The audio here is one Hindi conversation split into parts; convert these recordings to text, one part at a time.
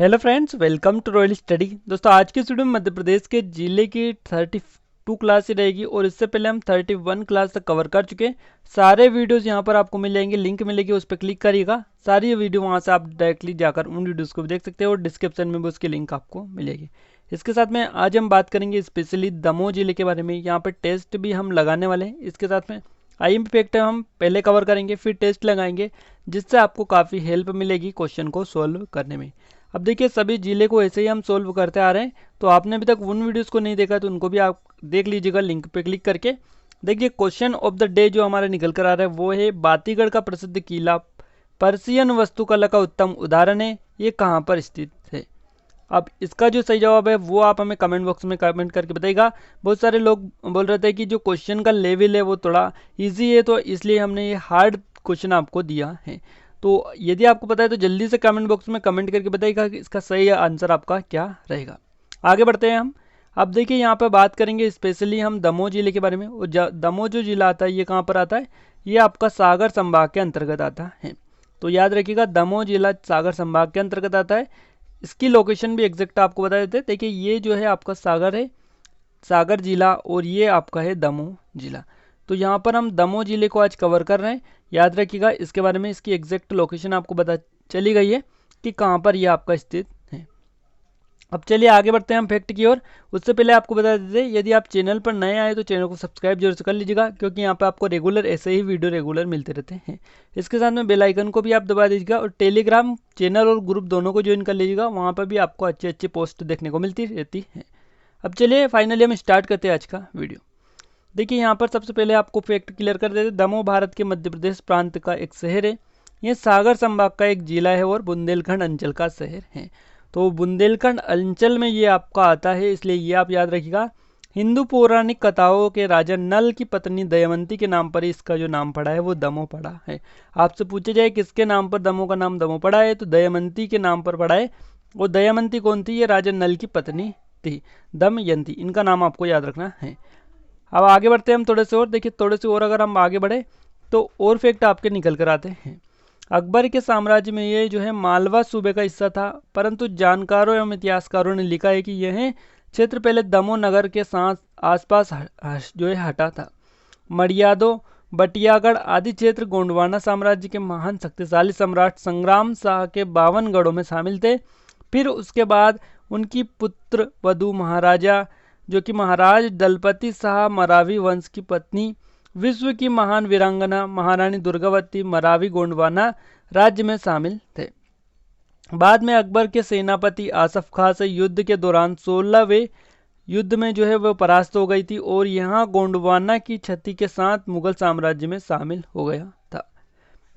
Hello friends, welcome to royal study. दोस्तों, आज की इस वीडियो में मध्य प्रदेश के जिले की 32 क्लास ही रहेगी और इससे पहले हम 31 क्लास तक कवर कर चुके हैं। सारे वीडियोस यहां पर आपको मिल जाएंगे, लिंक मिलेगी, उस पर क्लिक करिएगा। सारी वीडियो वहां से आप डायरेक्टली जाकर उन वीडियोस को भी देख सकते हैं और डिस्क्रिप्शन में भी उसकी लिंक आपको मिलेगी। इसके साथ में आज हम बात करेंगे स्पेशली दमोह जिले के बारे में। यहाँ पर टेस्ट भी हम लगाने वाले हैं। इसके साथ में IMP फैक्टर हम पहले कवर करेंगे, फिर टेस्ट लगाएंगे, जिससे आपको काफ़ी हेल्प मिलेगी क्वेश्चन को सोल्व करने में। अब देखिए, सभी जिले को ऐसे ही हम सोल्व करते आ रहे हैं, तो आपने अभी तक उन वीडियोस को नहीं देखा तो उनको भी आप देख लीजिएगा लिंक पे क्लिक करके। देखिए, क्वेश्चन ऑफ द डे जो हमारा निकल कर आ रहा है वो है बातीगढ़ का प्रसिद्ध किला पर्सियन वास्तुकला का उत्तम उदाहरण है, ये कहाँ पर स्थित है। अब इसका जो सही जवाब है वो आप हमें कमेंट बॉक्स में कमेंट करके बताइएगा। बहुत सारे लोग बोल रहे थे कि जो क्वेश्चन का लेवल है वो थोड़ा ईजी है, तो इसलिए हमने ये हार्ड क्वेश्चन आपको दिया है। तो यदि आपको पता है तो जल्दी से कमेंट बॉक्स में कमेंट करके बताइएगा कि इसका सही आंसर आपका क्या रहेगा। आगे बढ़ते हैं हम। अब देखिए, यहाँ पर बात करेंगे स्पेशली हम दमोह जिले के बारे में। और दमोह जो जिला आता है ये कहाँ पर आता है, ये आपका सागर संभाग के अंतर्गत आता है। तो याद रखिएगा, दमोह जिला सागर संभाग के अंतर्गत आता है। इसकी लोकेशन भी एग्जैक्ट आपको बता देते हैं। देखिए, ये जो है आपका सागर है, सागर जिला, और ये आपका है दमोह जिला। तो यहाँ पर हम दमोह जिले को आज कवर कर रहे हैं। याद रखिएगा, इसके बारे में इसकी एग्जैक्ट लोकेशन आपको पता चली गई है कि कहाँ पर ये आपका स्थित है। अब चलिए आगे बढ़ते हैं हम फैक्ट की ओर। उससे पहले आपको बता देते हैं, यदि आप चैनल पर नए आए तो चैनल को सब्सक्राइब जरूर से कर लीजिएगा, क्योंकि यहाँ पे आपको रेगुलर ऐसे ही वीडियो रेगुलर मिलते रहते हैं। इसके साथ में बेल आइकन को भी आप दबा दीजिएगा और टेलीग्राम चैनल और ग्रुप दोनों को ज्वाइन कर लीजिएगा। वहाँ पर भी आपको अच्छी अच्छी पोस्ट देखने को मिलती रहती है। अब चलिए फाइनली हम स्टार्ट करते हैं आज का वीडियो। देखिए, यहाँ पर सबसे पहले आपको फैक्ट क्लियर कर देते हैं। दमोह भारत के मध्य प्रदेश प्रांत का एक शहर है। यह सागर संभाग का एक जिला है और बुंदेलखंड अंचल का शहर है। तो बुंदेलखंड अंचल में ये आपका आता है, इसलिए ये आप याद रखिएगा। हिंदू पौराणिक कथाओं के राजा नल की पत्नी दमयंती के नाम पर इसका जो नाम पड़ा है वो दमोह पड़ा है। आपसे पूछे जाए किसके नाम पर दमोह का नाम दमोह पड़ा है, तो दमयंती के नाम पर पड़ा है। और दमयंती कौन थी, ये राजा नल की पत्नी थी, दमयंती। इनका नाम आपको याद रखना है। अब आगे बढ़ते हैं हम थोड़े से और। देखिए, थोड़े से और अगर हम आगे बढ़े तो और फैक्ट आपके निकल कर आते हैं। अकबर के साम्राज्य में ये जो है मालवा सूबे का हिस्सा था, परंतु जानकारों एवं इतिहासकारों ने लिखा है कि यह क्षेत्र पहले दमोह नगर के साथ आसपास जो है हटा था। मड़ियादो, बटियागढ़ आदि क्षेत्र गोंडवाना साम्राज्य के महान शक्तिशाली सम्राट संग्राम शाह के 52 गढ़ों में शामिल थे। फिर उसके बाद उनकी पुत्र वधु महाराजा जो कि महाराज दलपति शाह मरावी वंश की पत्नी, विश्व की महान वीरांगना महारानी दुर्गावती मरावी गोंडवाना राज्य में शामिल थे। बाद में अकबर के सेनापति आसफ खां से युद्ध के दौरान 16वें युद्ध में जो है वह परास्त हो गई थी और यहाँ गोंडवाना की क्षति के साथ मुगल साम्राज्य में शामिल हो गया था।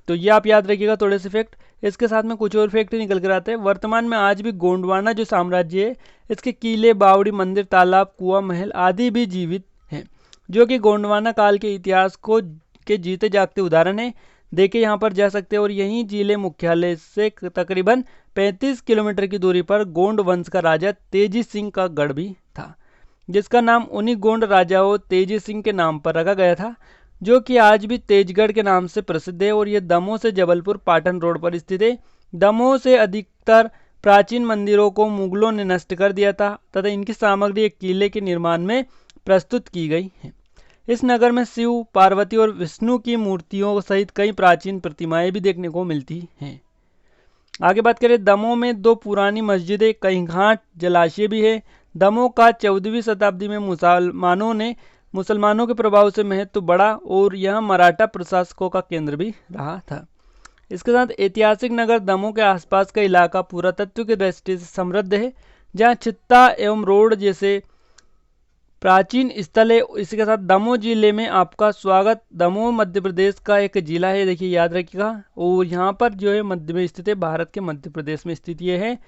तो ये आप याद रखिएगा थोड़े से फैक्ट। इसके साथ में कुछ और फैक्ट निकल कर आते हैं। वर्तमान में आज भी गोंडवाना जो साम्राज्य है, इसके किले, बावड़ी, मंदिर, तालाब, कुआं, महल आदि भी जीवित हैं, जो कि गोंडवाना काल के इतिहास को के जीते जागते उदाहरण है। देखिए, यहाँ पर जा सकते हैं। और यहीं जिले मुख्यालय से तकरीबन 35 किलोमीटर की दूरी पर गोंड वंश का राजा तेजी सिंह का गढ़ भी था, जिसका नाम उन्हीं गोंड राजाओं तेजी सिंह के नाम पर रखा गया था, जो कि आज भी तेजगढ़ के नाम से प्रसिद्ध है। और ये दमोह से जबलपुर पाटन रोड पर स्थित है। दमोह से अधिकतर प्राचीन मंदिरों को मुगलों ने नष्ट कर दिया था तथा इनकी सामग्री एक किले के निर्माण में प्रस्तुत की गई है। इस नगर में शिव, पार्वती और विष्णु की मूर्तियों सहित कई प्राचीन प्रतिमाएं भी देखने को मिलती हैं। आगे बात करें, दमोह में 2 पुरानी मस्जिदें, कई घाट, जलाशय भी है। दमोह का 14वीं शताब्दी में मुसलमानों के प्रभाव से महत्व बढ़ा और यह मराठा प्रशासकों का केंद्र भी रहा था। इसके साथ ऐतिहासिक नगर दमोह के आसपास का इलाका पुरातत्व की दृष्टि से समृद्ध है, जहां चित्ता एवं रोड जैसे प्राचीन स्थल है। इसके साथ दमोह जिले में आपका स्वागत। दमोह मध्य प्रदेश का एक जिला है, देखिए याद रखिएगा। और यहाँ पर जो है मध्य में स्थित है, भारत के मध्य प्रदेश में स्थित ये है।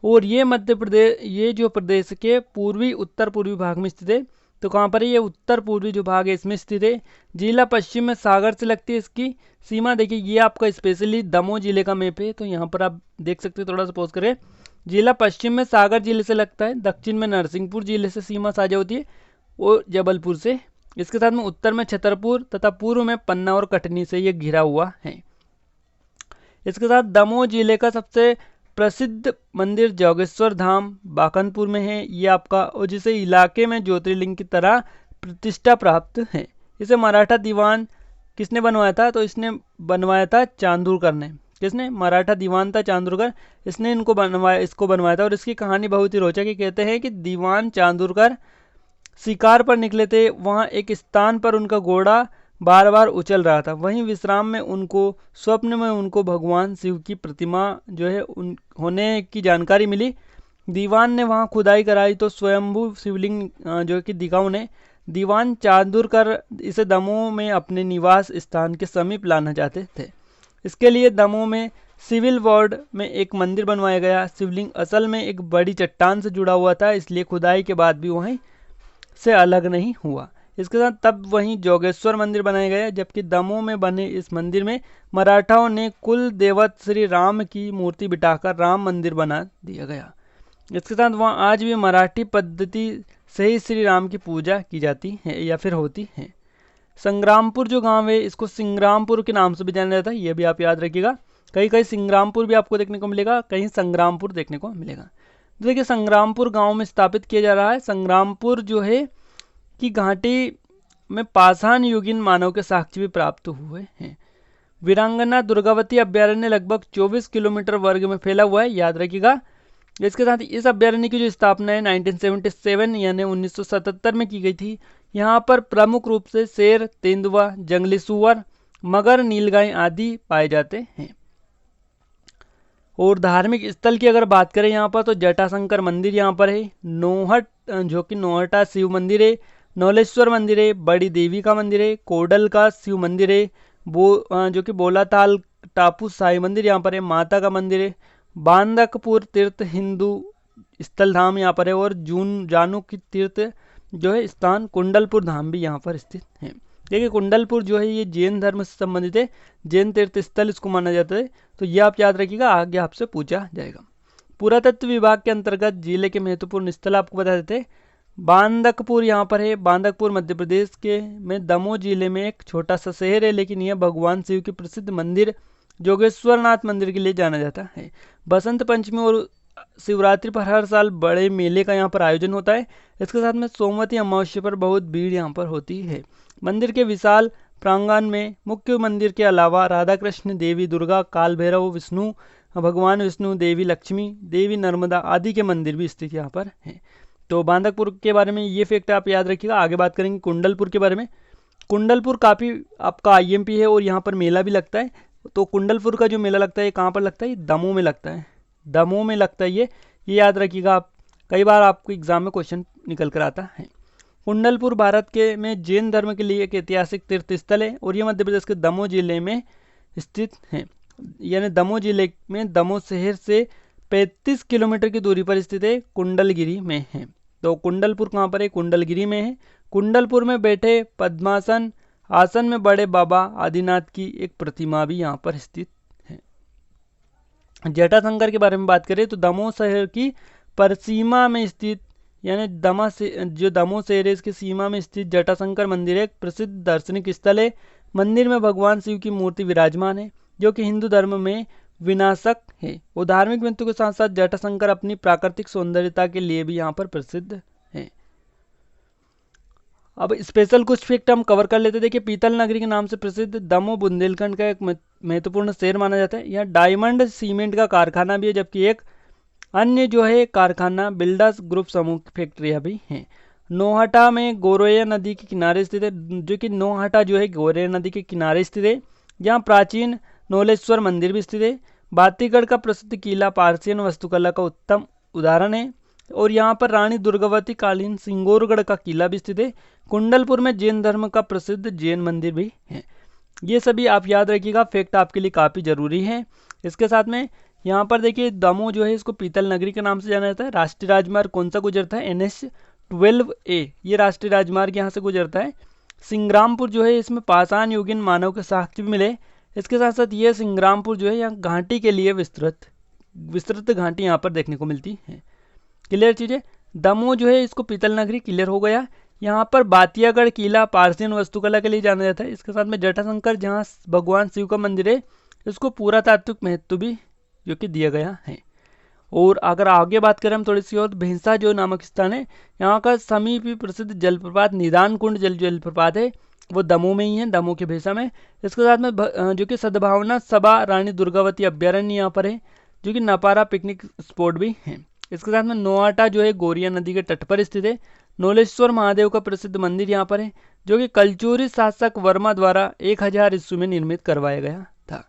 और ये मध्य प्रदेश, ये जो प्रदेश के पूर्वी उत्तर पूर्वी भाग में स्थित है। तो कहाँ पर है, ये उत्तर पूर्वी जो भाग है इसमें स्थित है। जिला पश्चिम में सागर से लगती है इसकी सीमा। देखिए, ये आपका स्पेशली दमोह जिले का मैप है, तो यहाँ पर आप देख सकते हैं। थोड़ा सा पॉज करें। जिला पश्चिम में सागर जिले से लगता है, दक्षिण में नरसिंहपुर जिले से सीमा साझा होती है और जबलपुर से। इसके साथ में उत्तर में छतरपुर तथा पूर्व में पन्ना और कटनी से ये घिरा हुआ है। इसके साथ दमोह जिले का सबसे प्रसिद्ध मंदिर जोगेश्वर धाम बाकनपुर में है ये आपका, और जिसे इलाके में ज्योतिर्लिंग की तरह प्रतिष्ठा प्राप्त है। इसे मराठा दीवान किसने बनवाया था? तो इसने बनवाया था चांदूरकर ने। किसने? मराठा दीवान था चांदूरकर, इसने इसको बनवाया था। और इसकी कहानी बहुत ही रोचक है। कहते हैं कि दीवान चांदूरकर शिकार पर निकले थे, वहां एक स्थान पर उनका घोड़ा बार बार उछल रहा था। वहीं विश्राम में उनको स्वप्न में उनको भगवान शिव की प्रतिमा जो है होने की जानकारी मिली। दीवान ने वहां खुदाई कराई तो स्वयंभू शिवलिंग जो कि दिखा उन्हें। दीवान चांदूरकर इसे दमोह में अपने निवास स्थान के समीप लाना चाहते थे। इसके लिए दमोह में सिविल वार्ड में एक मंदिर बनवाया गया। शिवलिंग असल में एक बड़ी चट्टान से जुड़ा हुआ था, इसलिए खुदाई के बाद भी वहीं से अलग नहीं हुआ। इसके साथ तब वहीं जोगेश्वर मंदिर बनाया गया, जबकि दमोह में बने इस मंदिर में मराठाओं ने कुल देवत श्री राम की मूर्ति बिठाकर राम मंदिर बना दिया गया। इसके साथ वहाँ आज भी मराठी पद्धति से ही श्री राम की पूजा की जाती है या फिर होती है। संग्रामपुर जो गांव है इसको सिंग्रामपुर के नाम से भी जाना जाता है, ये भी आप याद रखिएगा। कहीं कहीं सिंग्रामपुर भी आपको देखने को मिलेगा, कहीं संग्रामपुर देखने को मिलेगा। तो देखिए संग्रामपुर गांव में स्थापित किया जा रहा है। संग्रामपुर जो है की घाटी में पाषाण युगीन मानव के साक्ष्य भी प्राप्त हुए हैं। वीरांगना दुर्गावती अभ्यारण्य लगभग 24 किलोमीटर वर्ग में फैला हुआ है, याद रखिएगा। इसके साथ इस अभ्यारण्य की जो स्थापना है 1977 यानी 1977 में की गई थी। यहाँ पर प्रमुख रूप से शेर, तेंदुआ, जंगली सुअर, मगर, नीलगाय आदि पाए जाते हैं। और धार्मिक स्थल की अगर बात करें यहाँ पर तो जटाशंकर मंदिर यहाँ पर है, नोहट जो कि नोहटा शिव मंदिर है, नौलेश्वर मंदिर है, बड़ी देवी का मंदिर है, कोडल का शिव मंदिर है, जो कि बोलाताल टापू साई मंदिर यहाँ पर है, माता का मंदिर है, बांदकपुर तीर्थ हिंदू स्थल धाम यहाँ पर है, और जानू की तीर्थ जो है स्थान कुंडलपुर धाम भी यहाँ पर स्थित है। देखिए कुंडलपुर जो है ये जैन धर्म से संबंधित है, जैन तीर्थ स्थल इसको माना जाता है। तो ये आप याद रखिएगा, आगे आपसे पूछा जाएगा। पुरातत्व विभाग के अंतर्गत जिले के महत्वपूर्ण स्थल आपको बता देते हैं। बांदकपुर यहाँ पर है, बांदकपुर मध्य प्रदेश के में दमोह जिले में एक छोटा सा शहर है, लेकिन यह भगवान शिव के प्रसिद्ध मंदिर जोगेश्वरनाथ मंदिर के लिए जाना जाता है। बसंत पंचमी और शिवरात्रि पर हर साल बड़े मेले का यहाँ पर आयोजन होता है। इसके साथ में सोमवती अमावस्या पर बहुत भीड़ यहाँ पर होती है। मंदिर के विशाल प्रांगण में मुख्य मंदिर के अलावा राधा कृष्ण, देवी दुर्गा, काल भैरव, विष्णु भगवान विष्णु, देवी लक्ष्मी, देवी नर्मदा आदि के मंदिर भी स्थित यहाँ पर हैं। तो बांदकपुर के बारे में ये फैक्ट आप याद रखिएगा। आगे बात करेंगे कुंडलपुर के बारे में। कुंडलपुर काफ़ी आपका आईएमपी है और यहाँ पर मेला भी लगता है। तो कुंडलपुर का जो मेला लगता है कहाँ पर लगता है? दमोह में लगता है, दमोह में लगता है ये याद रखिएगा आप। कई बार आपको एग्जाम में क्वेश्चन निकल कर आता है। कुंडलपुर भारत के में जैन धर्म के लिए एक ऐतिहासिक तीर्थ स्थल है और ये मध्य प्रदेश के दमोह जिले में स्थित है। यानी दमोह जिले में दमोह शहर से 35 किलोमीटर की दूरी पर स्थित है, कुंडलगिरी में है। तो कुंडलपुर कहाँ पर है? कुंडलगिरी में है। कुंडलपुर में बैठे पद्मासन आसन में बड़े बाबा आदिनाथ की एक प्रतिमा भी यहाँ पर स्थित है। जटाशंकर के बारे में बात करें तो दमोह शहर की परसीमा में स्थित यानी दमोह शहर है इसकी सीमा में स्थित जटाशंकर मंदिर एक प्रसिद्ध दार्शनिक स्थल है। मंदिर में भगवान शिव की मूर्ति विराजमान है जो कि हिंदू धर्म में विनाशक है। वो धार्मिक महत्व के साथ साथ जटाशंकर अपनी प्राकृतिक सौंदर्यता के लिए भी यहाँ पर प्रसिद्ध है। अब स्पेशल कुछ फैक्ट हम कवर कर लेते हैं। देखिए पीतल नगरी के नाम से प्रसिद्ध दमोह बुंदेलखंड का एक महत्वपूर्ण शहर माना जाता है। यहाँ डायमंड सीमेंट का कारखाना भी है, जबकि एक अन्य जो है कारखाना बिल्डर्स ग्रुप समूह की फैक्ट्रियाँ भी हैं। नोहटा में गोरेया नदी के किनारे स्थित है, जो कि नोहटा जो है गोरेया नदी के किनारे स्थित है। यहाँ प्राचीन नौलेश्वर मंदिर भी स्थित है। बातीगढ़ का प्रसिद्ध किला पारसियन वास्तुकला का उत्तम उदाहरण है और यहाँ पर रानी दुर्गावती कालीन सिंगोरगढ़ का किला भी स्थित है। कुंडलपुर में जैन धर्म का प्रसिद्ध जैन मंदिर भी है। ये सभी आप याद रखिएगा, फैक्ट आपके लिए काफ़ी जरूरी है। इसके साथ में यहाँ पर देखिए दमोह जो है इसको पीतल नगरी के नाम से जाना जाता है। राष्ट्रीय राजमार्ग कौन सा गुजरता है? NH-12A ये राष्ट्रीय राजमार्ग यहाँ से गुजरता है। सिंग्रामपुर जो है इसमें पाषाण युगीन मानव के साक्ष्य भी मिले। इसके साथ साथ ये सिंग्रामपुर जो है यहाँ घाटी के लिए विस्तृत घाटी यहाँ पर देखने को मिलती है। क्लियर चीज़ें। दमोह जो है इसको पीतल नगरी क्लियर हो गया। यहाँ पर बातियागढ़ किला पारसियन वास्तुकला के लिए जाना जाता है। इसके साथ में जटाशंकर जहाँ भगवान शिव का मंदिर है इसको पुरातात्विक महत्व भी जो कि दिया गया है। और अगर आगे बात करें हम थोड़ी सी और, भैंसा जो नामक स्थान है, यहाँ का समीपी प्रसिद्ध जलप्रपात निदान कुंड जलप्रपात है, वो दमोह में ही है, दमोह के भैंसा में। इसके साथ में जो कि सद्भावना सभा रानी दुर्गावती अभ्यारण्य यहाँ पर है, जो कि नपारा पिकनिक स्पॉट भी है। इसके साथ में नोआटा जो है गोरिया नदी के तट पर स्थित है। नोलेश्वर महादेव का प्रसिद्ध मंदिर यहाँ पर है, जो कि कलचूरी शासक वर्मा द्वारा 1000 ईस्वी में निर्मित करवाया गया था।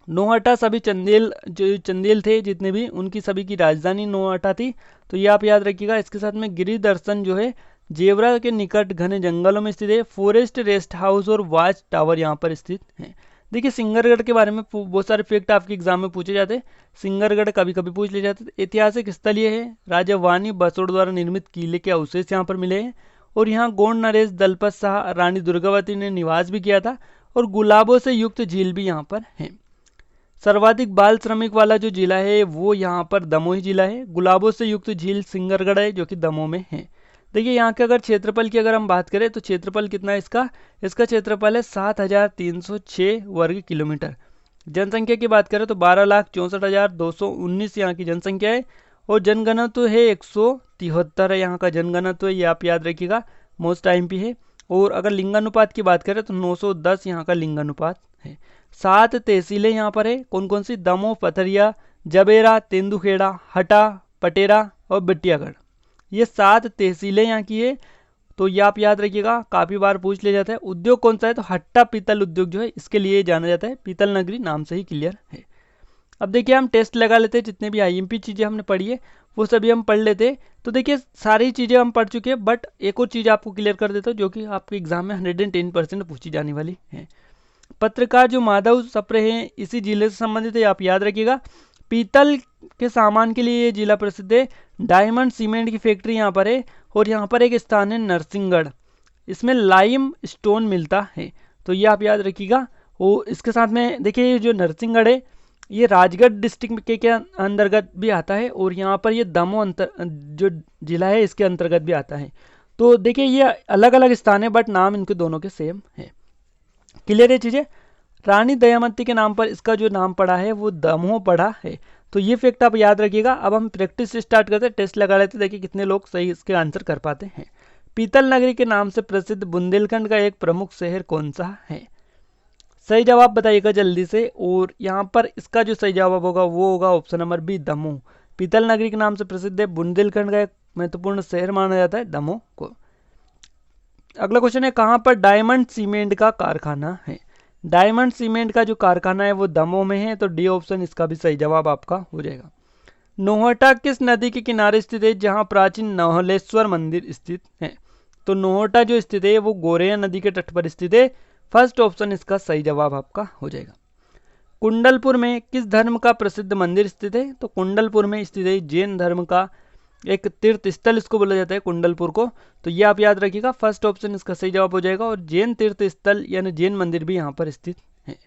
नोहटा सभी चंदेल थे जितने भी, उनकी सभी की राजधानी नोहटा थी, तो ये आप याद रखिएगा। इसके साथ में गिरि दर्शन जो है जेवरा के निकट घने जंगलों में स्थित है। फॉरेस्ट रेस्ट हाउस और वॉच टावर यहाँ पर स्थित है। देखिए सिंगरगढ़ के बारे में बहुत सारे फैक्ट आपके एग्जाम में पूछे जाते हैं। सिंगरगढ़ कभी कभी पूछ ले जाते हैं। ऐतिहासिक स्थल ये है, राजा वानी बसोड़ द्वारा निर्मित किले के अवशेष यहाँ पर मिले हैं, और यहाँ गोंड नरेश दलपत शाह रानी दुर्गावती ने निवास भी किया था, और गुलाबों से युक्त झील भी यहाँ पर है। सर्वाधिक बाल श्रमिक वाला जो जिला है वो यहाँ पर दमोह जिला है। गुलाबों से युक्त झील सिंगरगढ़ है, जो कि दमोह में है। देखिए यहाँ के अगर क्षेत्रफल की अगर हम बात करें तो क्षेत्रफल कितना है इसका क्षेत्रफल है 7306 वर्ग किलोमीटर। जनसंख्या की बात करें तो 12,64,219 यहाँ की जनसंख्या है, और जनघनत्व है 173 है यहाँ का जनघनत्व, ये आप याद रखिएगा, मोस्ट IMP है। और अगर लिंगानुपात की बात करें तो 910 यहाँ का लिंगानुपात है। 7 तहसीलें यहाँ पर है, कौन कौन सी, दमोह, पथरिया, जबेरा, तेंदुखेड़ा, हटा, पटेरा और बिटियागढ़, ये 7 तहसीलें यहाँ की है। तो ये आप याद रखिएगा, काफी बार पूछ लिया जाता है। उद्योग कौन सा है, तो हट्टा पीतल उद्योग जो है इसके लिए जाना जाता है, पीतल नगरी नाम से ही क्लियर है। अब देखिए हम टेस्ट लगा लेते हैं, जितने भी IMP चीजें हमने पढ़ी है वो सभी हम पढ़ लेते हैं। तो देखिए सारी चीजें हम पढ़ चुके हैं, बट एक और चीज आपको क्लियर कर देता हूँ जो कि आपके एग्जाम में 110% पूछी जाने वाली है। पत्रकार जो माधव सप्रे हैं इसी जिले से संबंधित है, आप याद रखिएगा। पीतल के सामान के लिए ये जिला प्रसिद्ध है। डायमंड सीमेंट की फैक्ट्री यहाँ पर है, और यहाँ पर एक स्थान है नरसिंहगढ़, इसमें लाइम स्टोन मिलता है, तो ये आप याद रखिएगा। और इसके साथ में देखिए ये जो नरसिंहगढ़ है ये राजगढ़ डिस्ट्रिक्ट के अंतर्गत भी आता है, और यहाँ पर ये दमोह जो जिला है इसके अंतर्गत भी आता है। तो देखिए ये अलग अलग स्थान है, बट नाम इनके दोनों के सेम है। क्लियर है चीजें। रानी दयामती के नाम पर इसका जो नाम पड़ा है वो दमोह पड़ा है, तो ये फैक्ट आप याद रखिएगा। अब हम प्रैक्टिस स्टार्ट करते हैं, टेस्ट लगा लेते हैं, देखिए कितने लोग सही इसके आंसर कर पाते हैं। पीतल नगरी के नाम से प्रसिद्ध बुंदेलखंड का एक प्रमुख शहर कौन सा है, सही जवाब बताइएगा जल्दी से। और यहाँ पर इसका जो सही जवाब होगा वो होगा ऑप्शन नंबर बी, दमोह। पीतल नगरी के नाम से प्रसिद्ध है, बुंदेलखंड का एक महत्वपूर्ण शहर माना जाता है दमोह को। अगला क्वेश्चन है, कहाँ पर डायमंड सीमेंट का कारखाना है। डायमंड सीमेंट का जो कारखाना है वो दमोह में है, तो डी ऑप्शन इसका भी सही जवाब आपका हो जाएगा। नोहटा किस नदी के किनारे स्थित है जहां प्राचीन नहलेश्वर मंदिर स्थित है, तो नोहटा जो स्थित है वो गोरेया नदी के तट पर स्थित है। फर्स्ट ऑप्शन इसका सही जवाब आपका हो जाएगा। कुंडलपुर में किस धर्म का प्रसिद्ध मंदिर स्थित है, तो कुंडलपुर में स्थित है जैन धर्म का एक तीर्थ स्थल इसको बोला जाता है कुंडलपुर को, तो ये आप याद रखिएगा। फर्स्ट ऑप्शन इसका सही जवाब हो जाएगा, और जैन तीर्थ स्थल यानी जैन मंदिर भी यहाँ पर स्थित है।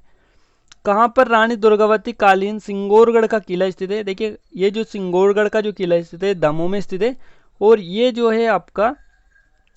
कहाँ पर रानी दुर्गावती कालीन सिंगोरगढ़ का किला स्थित है, देखिए ये जो सिंगोरगढ़ का जो किला स्थित है दमोह में स्थित है, और ये जो है आपका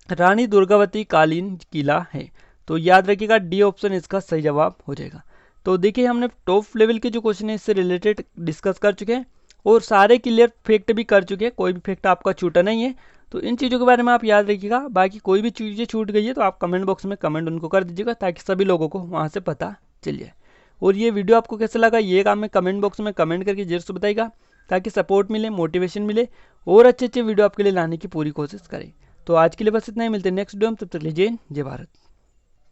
रानी दुर्गावती कालीन किला है, तो याद रखिएगा डी ऑप्शन इसका सही जवाब हो जाएगा। तो देखिए हमने टॉप लेवल के जो क्वेश्चन है इससे रिलेटेड डिस्कस कर चुके हैं, और सारे क्लियर फैक्ट भी कर चुके हैं, कोई भी फैक्ट आपका छूटा नहीं है। तो इन चीज़ों के बारे में आप याद रखिएगा। बाकी कोई भी चीज़ें छूट गई है तो आप कमेंट बॉक्स में कमेंट उनको कर दीजिएगा, ताकि सभी लोगों को वहाँ से पता चल जाए। और ये वीडियो आपको कैसा लगा ये काम में कमेंट बॉक्स में कमेंट करके जरूर से बताइएगा, ताकि सपोर्ट मिले, मोटिवेशन मिले, और अच्छे अच्छे वीडियो आपके लिए लाने की पूरी कोशिश करें। तो आज के लिए बस इतना ही, मिलते हैं नेक्स्ट वीडियो में, तब तक लीजिए जय भारत।